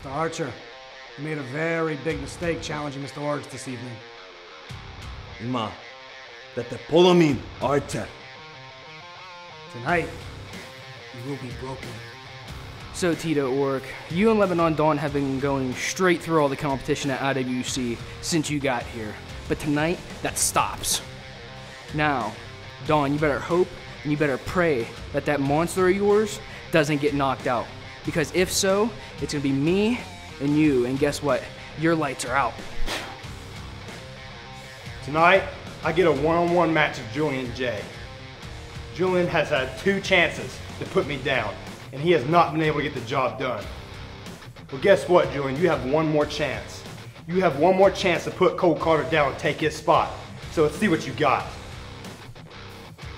Mr. Archer, you made a very big mistake challenging Mr. Orik this evening. Ima, that the Polomin Archer. Tonight, you will be broken. So, Tito Orik, you and Lebanon Dawn have been going straight through all the competition at IWC since you got here. But tonight, that stops. Now, Dawn, you better hope and you better pray that that monster of yours doesn't get knocked out. Because if so, it's going to be me and you. And guess what? Your lights are out. Tonight, I get a one-on-one match with Julian Jay. Julian has had 2 chances to put me down, and he has not been able to get the job done. Well, guess what, Julian? You have one more chance. You have one more chance to put Cole Karter down and take his spot. So let's see what you got.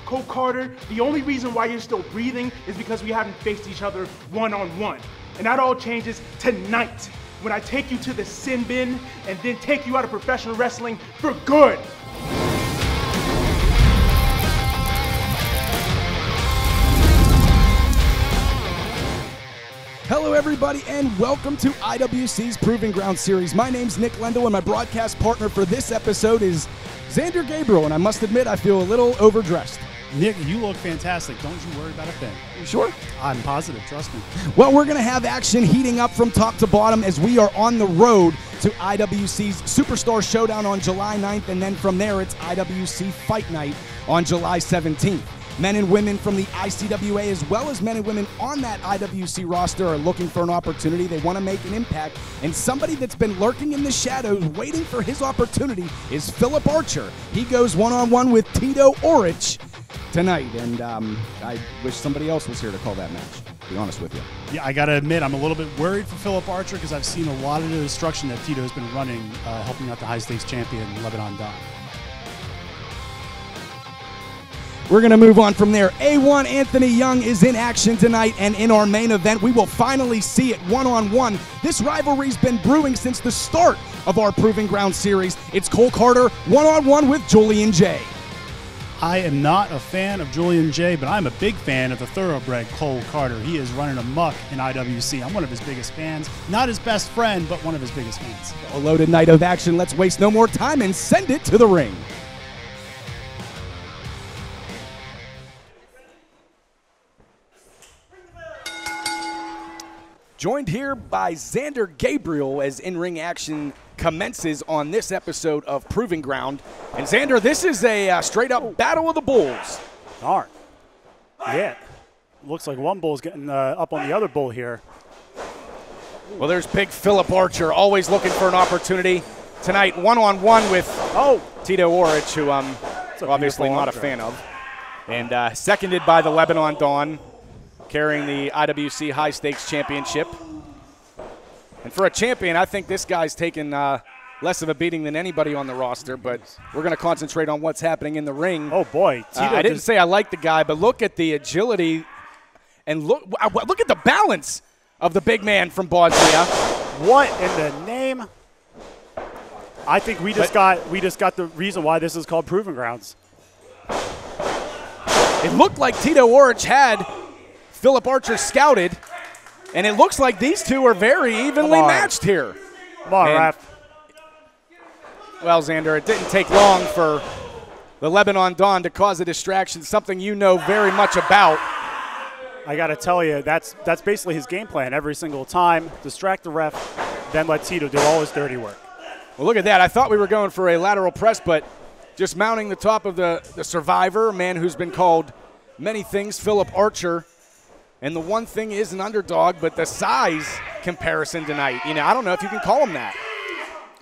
Cole Karter, the only reason why you're still breathing is because we haven't faced each other one-on-one. And that all changes tonight, when I take you to the sin bin and then take you out of professional wrestling for good. Hello everybody and welcome to IWC's Proving Ground Series. My name's Nick Lendl and my broadcast partner for this episode is Xander Gabriel, and I must admit I feel a little overdressed. Nick, you look fantastic. Don't you worry about a thing. You sure? I'm positive, trust me. Well, we're going to have action heating up from top to bottom as we are on the road to IWC's Superstar Showdown on July 9th, and then from there it's IWC Fight Night on July 17th. Men and women from the ICWA as well as men and women on that IWC roster are looking for an opportunity. They want to make an impact, and somebody that's been lurking in the shadows waiting for his opportunity is Philip Archer. He goes one-on-one with Tito Orik tonight, and I wish somebody else was here to call that match, to be honest with you. Yeah, I got to admit, I'm a little bit worried for Philip Archer because I've seen a lot of the destruction that Tito has been running, helping out the high-stakes champion, Lebanon Dawn. We're going to move on from there. A1 Anthony Young is in action tonight, and in our main event, we will finally see it one-on-one. This rivalry's been brewing since the start of our Proving Ground series. It's Cole Karter one-on-one with Julian Jay. I am not a fan of Julian Jay, but I'm a big fan of the Thoroughbred Cole Karter. He is running amok in IWC. I'm one of his biggest fans. Not his best friend, but one of his biggest fans. A loaded night of action. Let's waste no more time and send it to the ring. Joined here by Xander Gabriel as in-ring action commences on this episode of Proving Ground. And Xander, this is a straight-up battle of the bulls. Darn. Yeah. Looks like one bull's getting up on the other bull here. Well, there's big Philip Archer, always looking for an opportunity. Tonight, one-on-one with Tito Orik, who I'm obviously not a fan of. And seconded by the Lebanon Dawn, carrying the IWC High Stakes Championship. And for a champion, I think this guy's taken less of a beating than anybody on the roster, but we're going to concentrate on what's happening in the ring. Oh, boy. I didn't say I like the guy, but look at the agility and look at the balance of the big man from Bosnia. What in the name? I think we just got the reason why this is called Proving Grounds. It looked like Tito Orik had Philip Archer scouted, and it looks like these two are very evenly matched here. Come on, ref. Well, Xander, it didn't take long for the Lebanon Dawn to cause a distraction, something you know very much about. I got to tell you, that's basically his game plan every single time. Distract the ref, then let Tito do all his dirty work. Well, look at that. I thought we were going for a lateral press, but just mounting the top of the survivor, a man who's been called many things, Philip Archer. And the one thing is an underdog, but the size comparison tonight, you know, I don't know if you can call him that.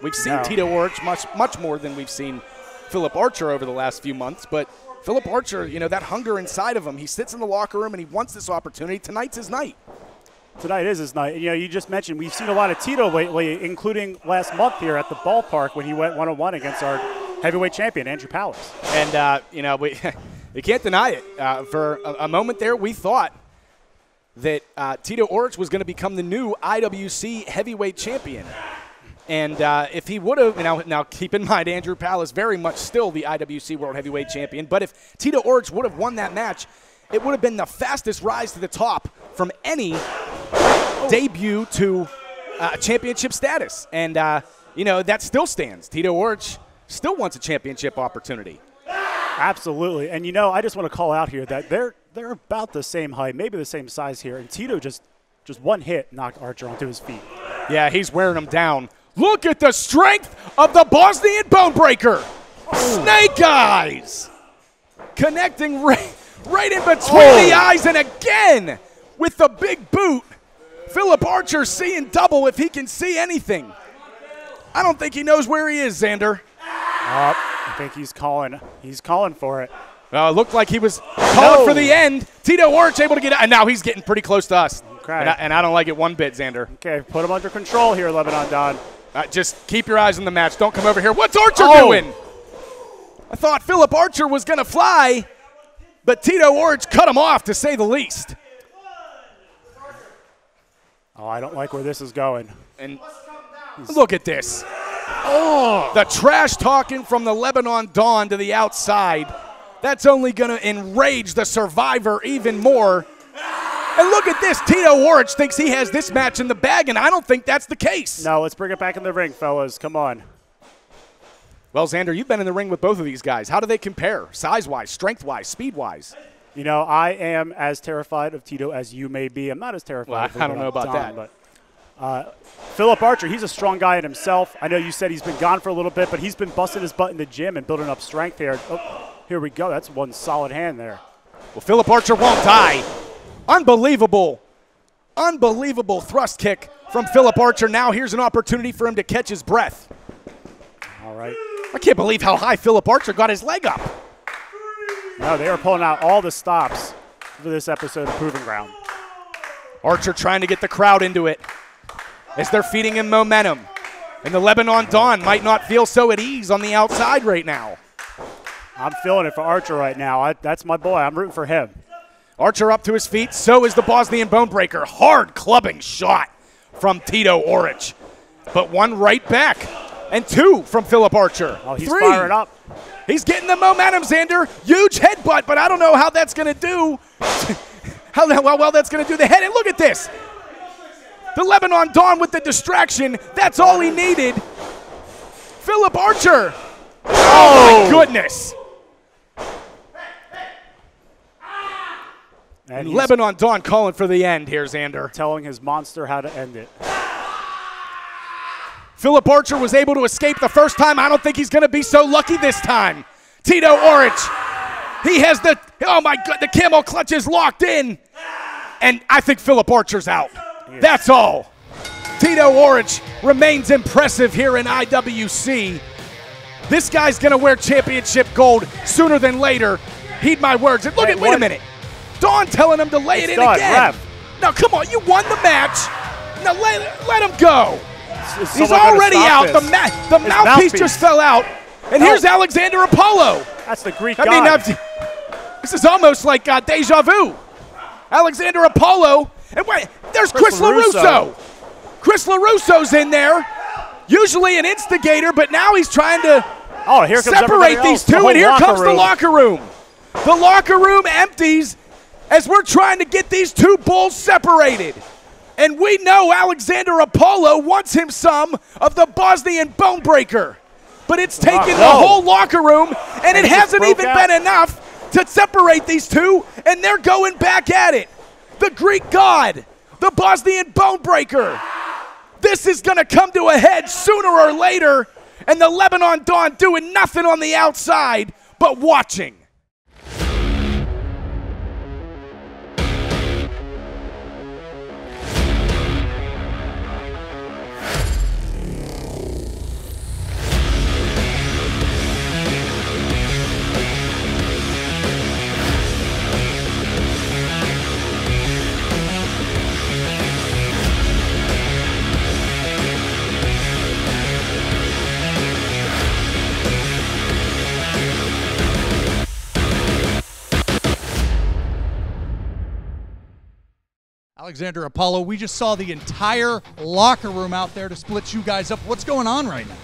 We've seen Tito Orik much more than we've seen Philip Archer over the last few months, but Philip Archer, you know, that hunger inside of him, he sits in the locker room and he wants this opportunity. Tonight's his night. Tonight is his night. You know, you just mentioned we've seen a lot of Tito lately, including last month here at the ballpark when he went one-on-one against our heavyweight champion, Andrew Powers. And, you know, we can't deny it. For a moment there, we thought that Tito Orik was going to become the new IWC heavyweight champion. And if he would have, now keep in mind, Andrew Powell is very much still the IWC World Heavyweight Champion. But if Tito Orik would have won that match, it would have been the fastest rise to the top from any debut to championship status. And, you know, that still stands. Tito Orik still wants a championship opportunity. Absolutely. And, you know, I just want to call out here that they're about the same height, maybe the same size here. And Tito just one hit knocked Archer onto his feet. Yeah, he's wearing him down. Look at the strength of the Bosnian Bonebreaker. Snake eyes. Connecting right in between the eyes, and again with the big boot. Philip Archer seeing double if he can see anything. I don't think he knows where he is, Xander. I think he's calling. He's calling for it. It looked like he was calling for the end. Tito Orik able to get out, and now he's getting pretty close to us. Okay. And I don't like it one bit, Xander. Okay, put him under control here, Lebanon Don. Just keep your eyes on the match. Don't come over here. What's Archer doing? I thought Philip Archer was going to fly, but Tito Orik cut him off, to say the least. Oh, I don't like where this is going. And look at this. Oh, the trash talking from the Lebanon Dawn to the outside. That's only going to enrage the Survivor even more. And look at this. Tito Orik thinks he has this match in the bag, and I don't think that's the case. No, let's bring it back in the ring, fellas. Come on. Well, Xander, you've been in the ring with both of these guys. How do they compare, size-wise, strength-wise, speed-wise? You know, I am as terrified of Tito as you may be. I'm not as terrified of I don't know about Don, that. But Philip Archer, he's a strong guy in himself. I know you said he's been gone for a little bit, but he's been busting his butt in the gym and building up strength here. Oh, here we go. That's one solid hand there. Well, Philip Archer won't die. Unbelievable thrust kick from Philip Archer. Now here's an opportunity for him to catch his breath. All right. I can't believe how high Philip Archer got his leg up. No, they are pulling out all the stops for this episode of Proving Ground. Archer trying to get the crowd into it as they're feeding him momentum. And the Lebanon Dawn might not feel so at ease on the outside right now. I'm feeling it for Archer right now. That's my boy. I'm rooting for him. Archer up to his feet. So is the Bosnian Bonebreaker. Hard clubbing shot from Tito Orik. But one right back. And two from Philip Archer. Oh, he's Three. firing up. He's getting the momentum, Xander. Huge headbutt, but I don't know how that's going to do. how well that's going to do the head. And look at this. The Lebanon Dawn with the distraction. That's all he needed. Philip Archer. Oh, my goodness. And Lebanon Dawn calling for the end here, Xander. Telling his monster how to end it. Philip Archer was able to escape the first time. I don't think he's going to be so lucky this time. Tito Orik. He has the, oh my God, the camel clutch is locked in. And I think Philip Archer's out. That's all. Tito Orik remains impressive here in IWC. This guy's going to wear championship gold sooner than later. Heed my words. And look at, wait a minute. Dawn telling him to lay it in again. Ref. Now, come on, you won the match. Now, let him go. He's someone already out. stop The mouthpiece just fell out. And here's Alexander Apollo. That's the Greek I god. mean, this is almost like deja vu. Alexander Apollo. And wait, there's Chris LERUSSO. Chris LERUSSO's in there. Usually an instigator, but now he's trying to separate these two. And here comes the locker room. The locker room empties as we're trying to get these two bulls separated. And we know Alexander Apollo wants him some of the Bosnian Bonebreaker. But it's taken the whole locker room, and it hasn't even been enough to separate these two, and they're going back at it. The Greek god, the Bosnian Bonebreaker. This is going to come to a head sooner or later, and the Lebanon Dawn doing nothing on the outside but watching. Alexander Apollo, we just saw the entire locker room out there to split you guys up. What's going on right now?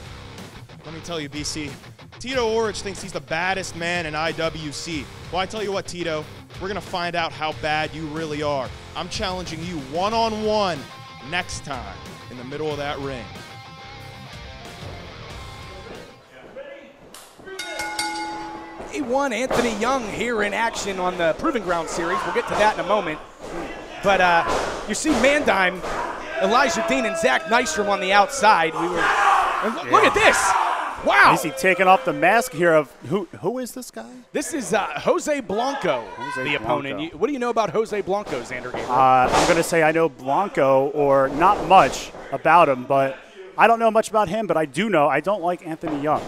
Let me tell you, BC, Tito Orik thinks he's the baddest man in IWC. Well, I tell you what, Tito, we're going to find out how bad you really are. I'm challenging you one-on-one next time in in the middle of that ring. A1 Anthony Young here in action on the Proving Ground series. We'll get to that in a moment. But you see Mandime, Elijah Dean, and Zach Nystrom on the outside. Look at this. Wow. Is he taking off the mask here of who is this guy? This is Jose Blanco, the opponent. What do you know about Jose Blanco, Xander Gabriel? I'm going to say I know Blanco, or not much about him, but I don't know much about him, but I do know I don't like Anthony Young.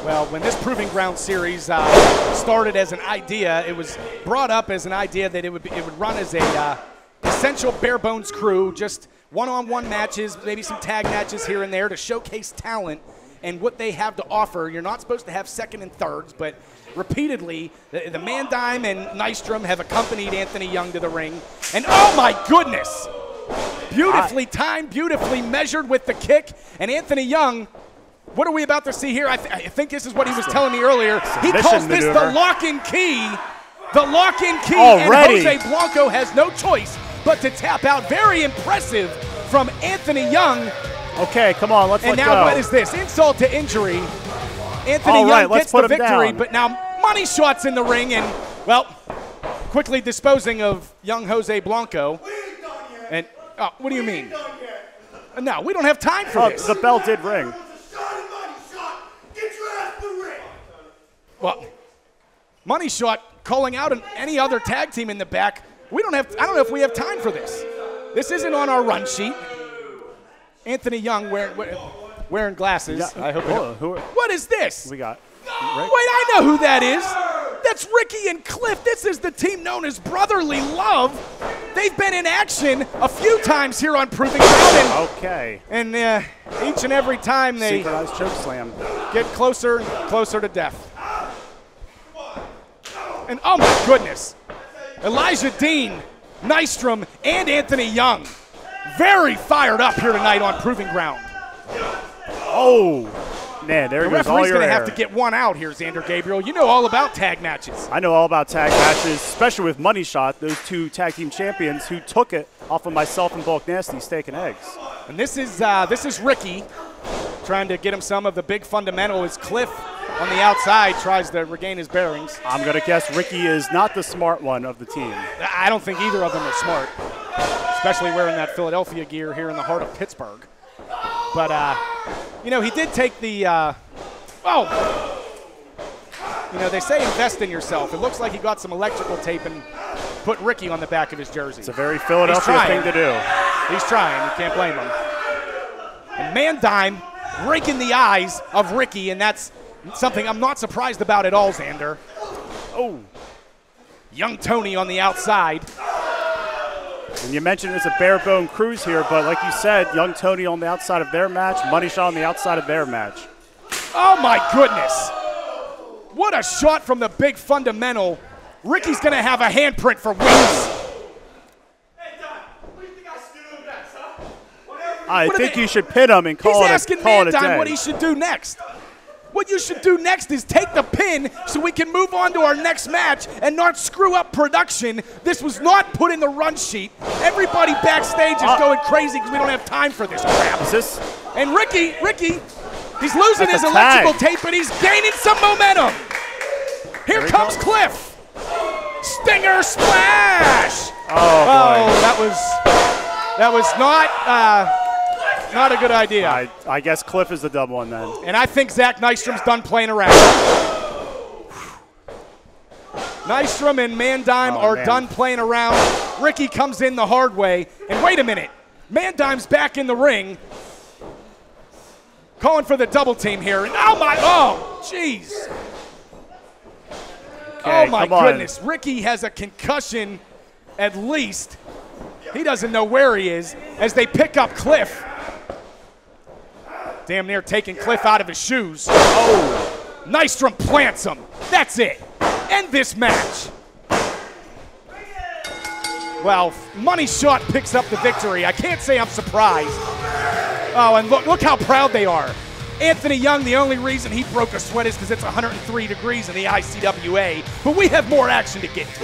Well, when this Proving Ground series started as an idea, it was brought up as an idea that it would run as a essential bare bones crew, just one-on-one matches, maybe some tag matches here and there to showcase talent and what they have to offer. You're not supposed to have second and thirds, but repeatedly, the Mandime and Nystrom have accompanied Anthony Young to the ring. And oh my goodness! Beautifully timed, beautifully measured with the kick, and Anthony Young. What are we about to see here? I think this is what he was telling me earlier. He calls this the lock-in key. The lock-in key. Already. And Jose Blanco has no choice but to tap out. Very impressive from Anthony Young. Okay, come on, let's let go. And now what is this? Insult to injury. Anthony Young gets the victory, but now money shots in the ring and, well, quickly disposing of young Jose Blanco. And what do you mean? No, we don't have time for this. The bell did ring. Well, Money Shot calling out any other tag team in the back. I don't know if we have time for this. This isn't on our run sheet. Anthony Young wearing glasses. Yeah. I hope. What is this? We got. Wait, I know who that is. That's Ricky and Cliff. This is the team known as Brotherly Love. They've been in action a few times here on Proving Ground. And each and every time they synchronized choke slam. Get closer and closer to death. And oh my goodness, Elijah Dean, Nystrom, and Anthony Young, very fired up here tonight on Proving Ground. Oh, man, there goes all your The referee's going to have to get one out here, Xander Gabriel. You know all about tag matches. I know all about tag matches, especially with Money Shot, those two tag team champions who took it off of myself and Bulk Nasty, Steak and Eggs. And this is Ricky trying to get him some of the big fundamental as Cliff on the outside tries to regain his bearings. I'm going to guess Ricky is not the smart one of the team. I don't think either of them are smart, especially wearing that Philadelphia gear here in the heart of Pittsburgh. But, you know, he did take the, you know, they say invest in yourself. It looks like he got some electrical tape and put Ricky on the back of his jersey. It's a very Philadelphia thing to do. He's trying. You can't blame him. And Mandime breaking the eyes of Ricky, and that's something I'm not surprised about at all, Xander. Oh. Young Tony on the outside. And you mentioned it's a bare bone cruise here, but like you said, Young Tony on the outside of their match, Money Shot on the outside of their match. Oh my goodness. What a shot from the big fundamental. Ricky's going to have a handprint for weeks. I think you should pin him and call it a day. He's asking Mandime what he should do next. What you should do next is take the pin so we can move on to our next match and not screw up production. This was not put in the run sheet. Everybody backstage is going crazy because we don't have time for this crap. And Ricky, he's losing his electrical tape, but he's gaining some momentum. Here comes Cliff. Stinger splash. Oh, that was not a good idea. I guess Cliff is the dumb one then. And I think Zach Nystrom's done playing around. Nystrom and Mandime are done playing around. Ricky comes in the hard way. And wait a minute. Mandime's back in the ring. Calling for the double team here. And jeez. Okay, oh, my goodness. Ricky has a concussion at least. He doesn't know where he is as they pick up Cliff. Damn near taking Cliff out of his shoes. Oh, Nystrom plants him. That's it. End this match. Well, Money Shot picks up the victory. I can't say I'm surprised. Oh, and look how proud they are. Anthony Young, the only reason he broke a sweat is because it's 103 degrees in the ICWA. But we have more action to get to.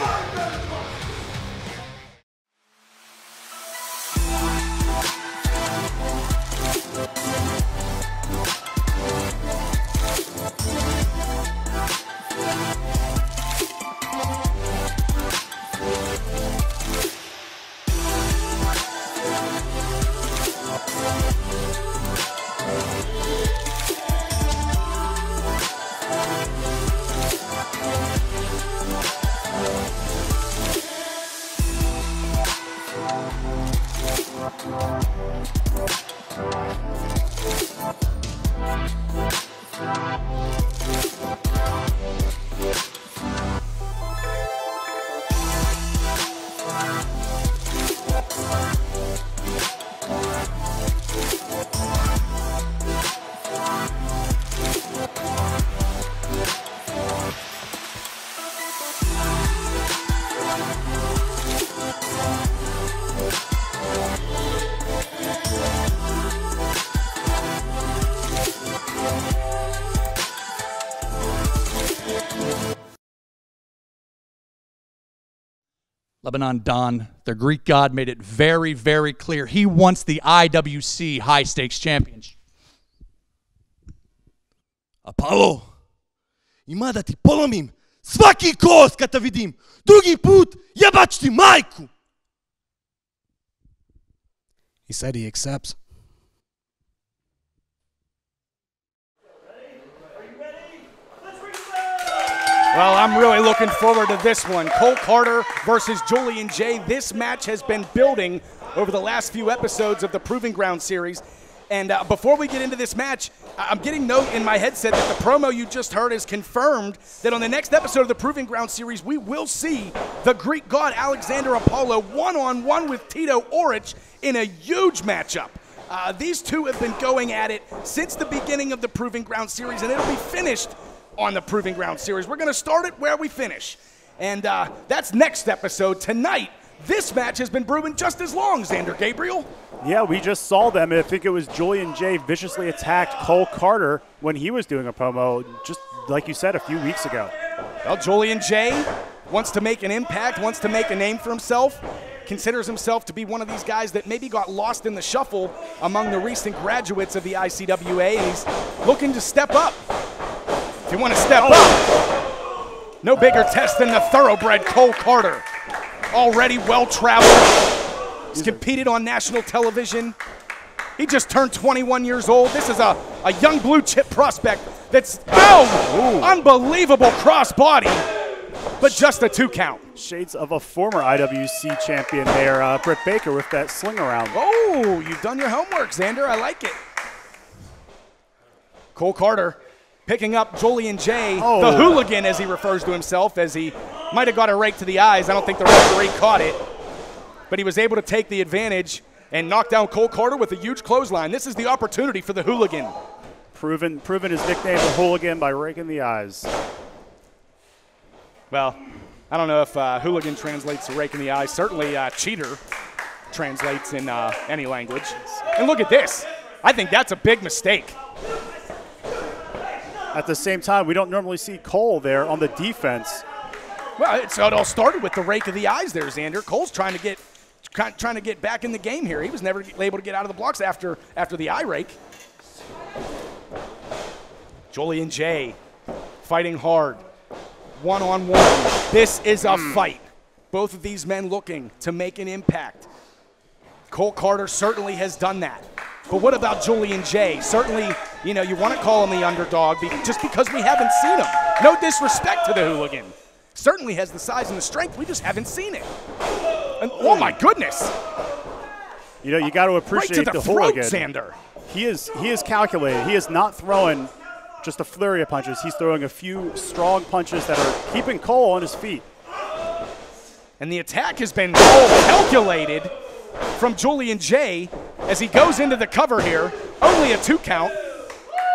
Lebanon Don, the Greek god, made it very, very clear. He wants the IWC high-stakes championship. Apollo, ima da ti polomim svaki kost kad te vidim. Drugi put jebač ti majku. He said he accepts. Well, I'm really looking forward to this one. Cole Karter versus Julian Jay. This match has been building over the last few episodes of the Proving Ground series. And before we get into this match, I'm getting note in my headset that the promo you just heard is confirmed that on the next episode of the Proving Ground series, we will see the Greek god Alexander Apollo one-on-one with Tito Orik in a huge matchup. These two have been going at it since the beginning of the Proving Ground series, and it'll be finished on the Proving Ground series. We're going to start it where we finish. And that's next episode. Tonight, this match has been brewing just as long, Xander Gabriel. Yeah, we just saw them. I think it was Julian Jay viciously attacked Cole Karter when he was doing a promo, just like you said, a few weeks ago. Well, Julian Jay wants to make an impact, wants to make a name for himself, considers himself to be one of these guys that maybe got lost in the shuffle among the recent graduates of the ICWA, and he's looking to step up. If you want to step up, no bigger test than the thoroughbred Cole Karter. Already well-traveled. He's competed on national television. He just turned 21 years old. This is a young blue-chip prospect that's, unbelievable cross-body, but just a 2 count. Shades of a former IWC champion there, Britt Baker with that sling around. Oh, you've done your homework, Xander. I like it. Cole Karter picking up Julian Jay, the hooligan, as he refers to himself, as he might have got a rake to the eyes. I don't think the referee caught it, but he was able to take the advantage and knock down Cole Karter with a huge clothesline. This is the opportunity for the hooligan. Proven his nickname, the hooligan, by raking the eyes. Well, I don't know if hooligan translates to rake in the eyes. Certainly cheater translates in any language. And look at this. I think that's a big mistake. At the same time, we don't normally see Cole there on the defense. Well, it all started with the rake of the eyes there, Xander. Cole's trying to get back in the game here. He was never able to get out of the blocks after the eye rake. Julian Jay fighting hard, one-on-one. This is a fight. Both of these men looking to make an impact. Cole Karter certainly has done that. But what about Julian Jay? Certainly, you know, you want to call him the underdog just because we haven't seen him. No disrespect to the hooligan. Certainly has the size and the strength. We just haven't seen it. And, oh, my goodness. You know, you got to appreciate right to the throat, hooligan. Xander. He is calculated. He is not throwing just a flurry of punches. He's throwing a few strong punches that are keeping Cole on his feet. And the attack has been calculated from Julian Jay as he goes into the cover here. Only a 2 count.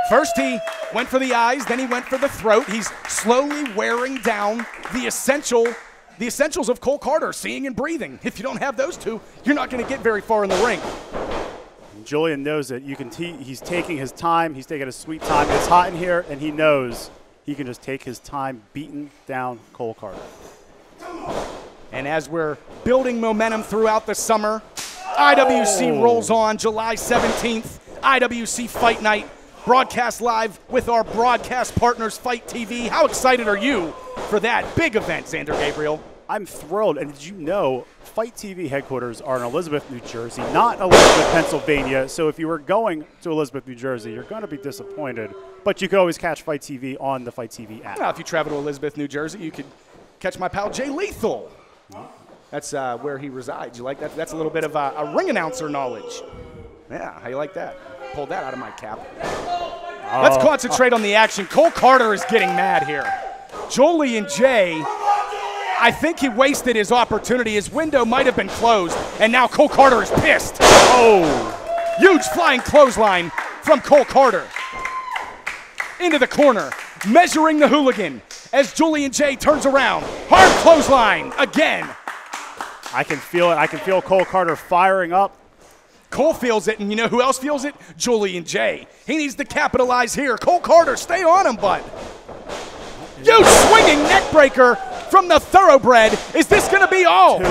First he went for the eyes, then he went for the throat. He's slowly wearing down the essentials of Cole Karter, seeing and breathing. If you don't have those two, you're not going to get very far in the ring. Julian knows it. He's taking his time. He's taking a sweet time. It's hot in here, and he knows he can just take his time beating down Cole Karter. And as we're building momentum throughout the summer, IWC rolls on July 17th, IWC Fight Night, broadcast live with our broadcast partners, Fight TV. How excited are you for that big event, Xander Gabriel? I'm thrilled. And did you know Fight TV headquarters are in Elizabeth, New Jersey, not Elizabeth, Pennsylvania. So if you were going to Elizabeth, New Jersey, you're going to be disappointed. But you can always catch Fight TV on the Fight TV app. Well, if you travel to Elizabeth, New Jersey, you could catch my pal Jay Lethal. That's where he resides. You like that? That's a little bit of a ring announcer knowledge. Yeah, how you like that? Pulled that out of my cap. Let's concentrate on the action. Cole Karter is getting mad here. Julian Jay, I think he wasted his opportunity. His window might have been closed, and now Cole Karter is pissed. Oh! Huge flying clothesline from Cole Karter. Into the corner, measuring the hooligan as Julian Jay turns around. Hard clothesline again. I can feel it. I can feel Cole Karter firing up. Cole feels it, and you know who else feels it? Julian Jay. He needs to capitalize here. Cole Karter, stay on him, bud. Huge swinging neck breaker from the Thoroughbred. Is this going to be all? 2.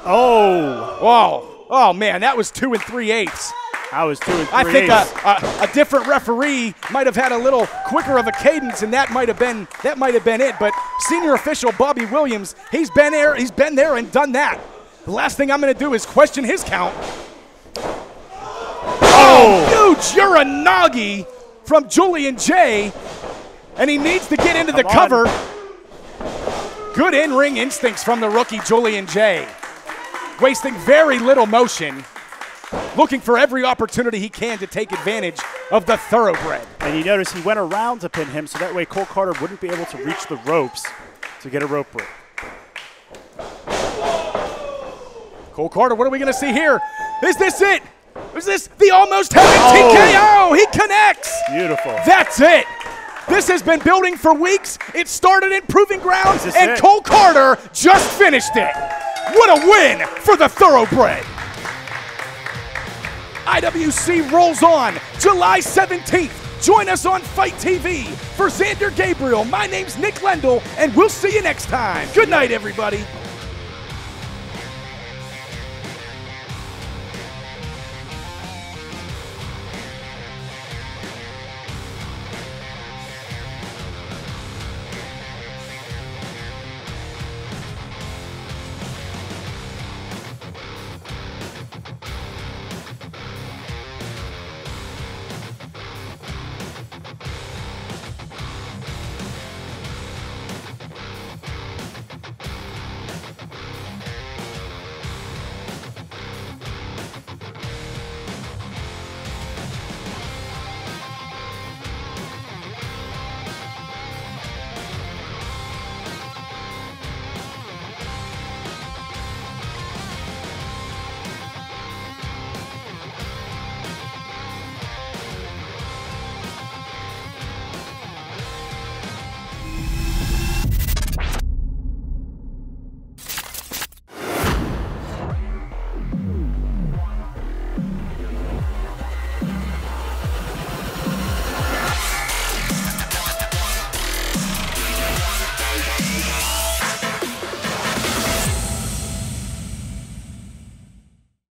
Oh. Whoa. Oh, man, that was 2 3/8. That was 2 3/8. I think a different referee might have had a little quicker of a cadence, and that might have been it. But senior official Bobby Williams, he's been there and done that. The last thing I'm going to do is question his count. Oh, huge Uranagi from Julian Jay, and he needs to get into the cover. Good in-ring instincts from the rookie Julian Jay, wasting very little motion, looking for every opportunity he can to take advantage of the Thoroughbred. And you notice he went around to pin him, so that way Cole Karter wouldn't be able to reach the ropes to get a rope break. Cole Karter, what are we going to see here? Is this it? Is this the almost heaven TKO? He connects. Beautiful. That's it. This has been building for weeks. It started in Proving Grounds, and Cole Karter just finished it. What a win for the Thoroughbred. IWC rolls on July 17th. Join us on Fight TV. For Xander Gabriel, my name's Nick Lendl, and we'll see you next time. Good night, everybody.